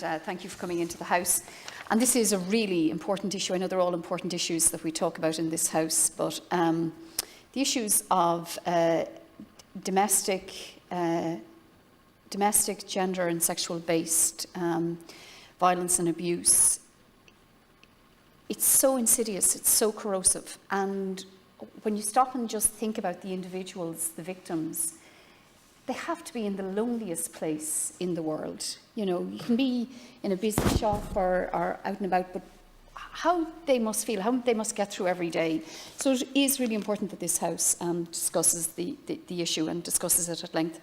and thank you for coming into the House. And this is a really important issue. I know they're all important issues that we talk about in this House, but the issues of domestic, gender and sexual-based violence and abuse, it's so insidious, it's so corrosive. And when you stop and just think about the individuals, the victims, they have to be in the loneliest place in the world. You know, you can be in a busy shop or out and about, but how they must feel, how they must get through every day. So it is really important that this House discusses the issue and discusses it at length.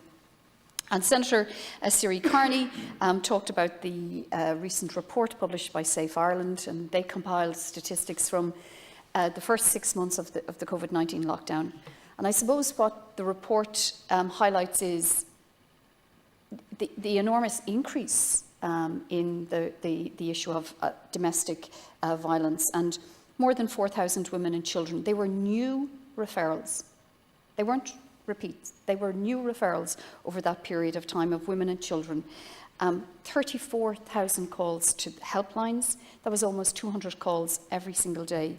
And Senator Siri Carney talked about the recent report published by Safe Ireland, and they compiled statistics from the first 6 months of the COVID-19 lockdown. And I suppose what the report highlights is the enormous increase in the issue of domestic violence, and more than 4,000 women and children. They were new referrals. They weren't repeats. They were new referrals over that period of time of women and children. 34,000 calls to helplines. That was almost 200 calls every single day.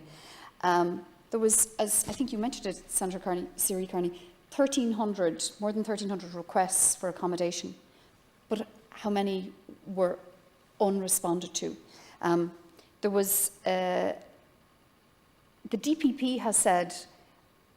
There was, as I think you mentioned it, Senator Carney, Siri Carney, more than 1,300 requests for accommodation. But how many were unresponded to? There was, the DPP has said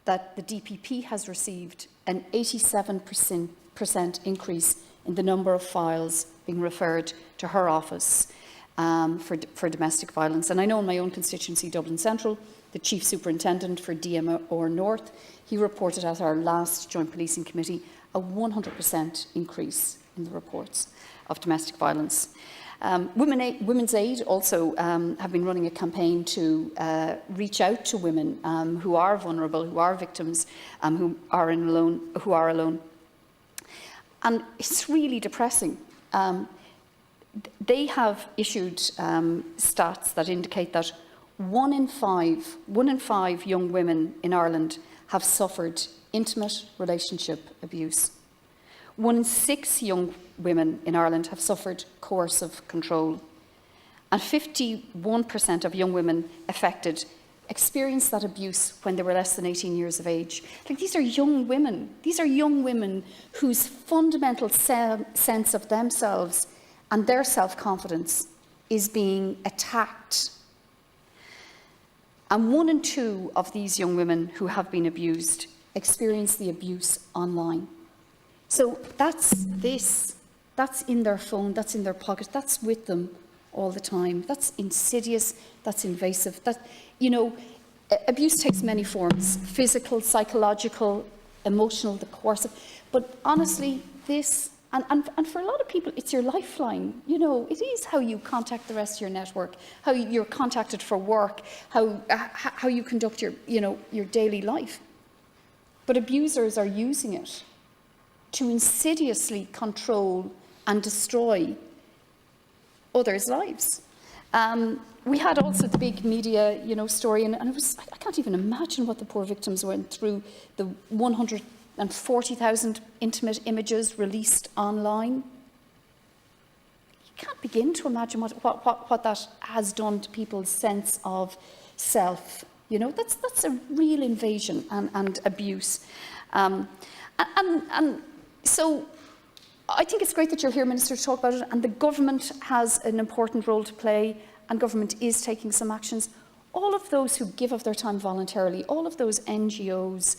that the DPP has received an 87% increase in the number of files being referred to her office for domestic violence. And I know in my own constituency, Dublin Central, the Chief Superintendent for DMR North, he reported at our last Joint Policing Committee a 100% increase in the reports of domestic violence. Women's Aid also have been running a campaign to reach out to women who are vulnerable, who are victims, who are alone. And it's really depressing. They have issued stats that indicate that one in five young women in Ireland have suffered intimate relationship abuse. 1 in 6 young women in Ireland have suffered coercive control. And 51% of young women affected experienced that abuse when they were less than 18 years of age. Like, these are young women. These are young women whose fundamental sense of themselves and their self-confidence is being attacked. And 1 in 2 of these young women who have been abused experience the abuse online. So that's in their phone, that's in their pocket, that's with them all the time. That's insidious, that's invasive. Abuse takes many forms: physical, psychological, emotional, the coercive. But honestly, this, and for a lot of people, it's your lifeline. You know, it is how you contact the rest of your network, how you're contacted for work, how you conduct your daily life. But abusers are using it to insidiously control and destroy others' lives. We had also the big media, story, and it was, I can't even imagine what the poor victims went through. The 140,000 intimate images released online. You can't begin to imagine what that has done to people's sense of self. That's a real invasion and abuse. So I think it's great that you're here, Minister, to talk about it, and the government has an important role to play, and government is taking some actions. All of those who give of their time voluntarily, all of those NGOs,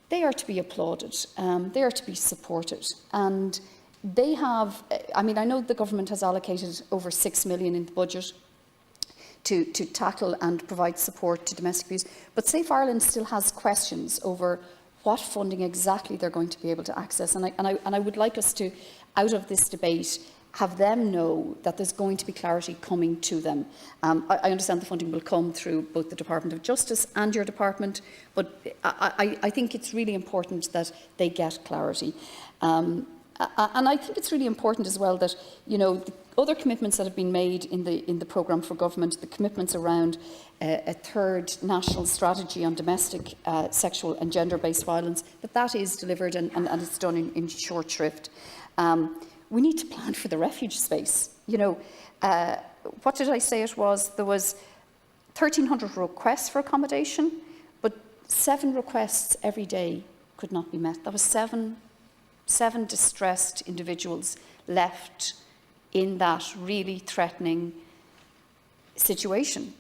they are to be applauded, they are to be supported. And they have, I know the government has allocated over 6 million in the budget to tackle and provide support to domestic abuse, but Safe Ireland still has questions over what funding exactly they're going to be able to access. And I would like us to, out of this debate, have them know that there's going to be clarity coming to them. I understand the funding will come through both the Department of Justice and your department, but I think it's really important that they get clarity. And I think it's really important as well that, the other commitments that have been made in the programme for government, the commitments around a third national strategy on domestic, sexual and gender-based violence, that is delivered and it's done in short shrift. we need to plan for the refuge space. You know, what did I say it was? There was 1,300 requests for accommodation, but 7 requests every day could not be met. That was seven distressed individuals left in that really threatening situation.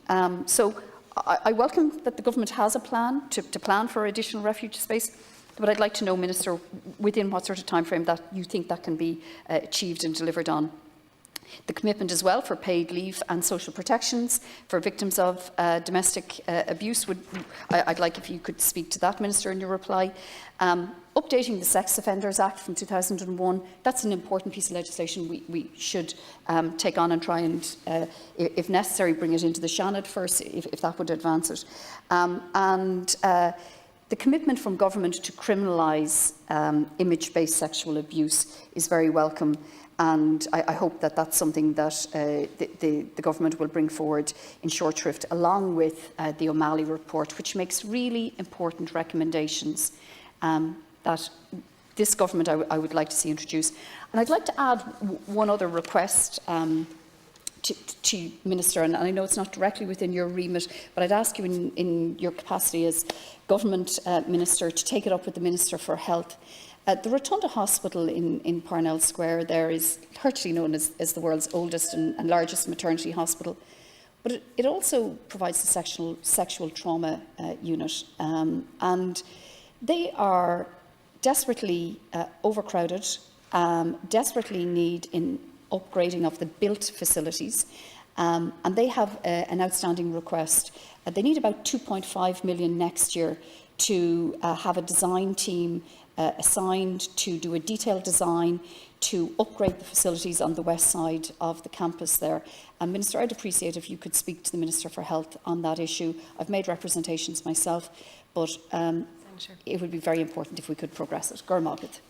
So I welcome that the government has a plan to plan for additional refuge space, but I'd like to know, Minister, within what sort of timeframe that you think that can be achieved and delivered on. The commitment as well for paid leave and social protections for victims of domestic abuse. I'd like if you could speak to that, Minister, in your reply. Updating the Sex Offenders Act from 2001, that's an important piece of legislation we should take on and try and, if necessary, bring it into the Seanad first, if that would advance it. The commitment from government to criminalise image-based sexual abuse is very welcome. And I hope that that's something that the government will bring forward in short shrift, along with the O'Malley report, which makes really important recommendations that this government I would like to see introduced. And I'd like to add one other request to Minister, and I know it's not directly within your remit, but I'd ask you in your capacity as Government Minister to take it up with the Minister for Health. The Rotunda Hospital in Parnell Square there is virtually known as the world's oldest and largest maternity hospital, but it also provides a sexual trauma unit, and they are desperately overcrowded, desperately need in upgrading of the built facilities, and they have an outstanding request. They need about 2.5 million next year to have a design team assigned to do a detailed design to upgrade the facilities on the west side of the campus there. And Minister, I'd appreciate if you could speak to the Minister for Health on that issue. I've made representations myself, but it would be very important if we could progress it. Gur Magat.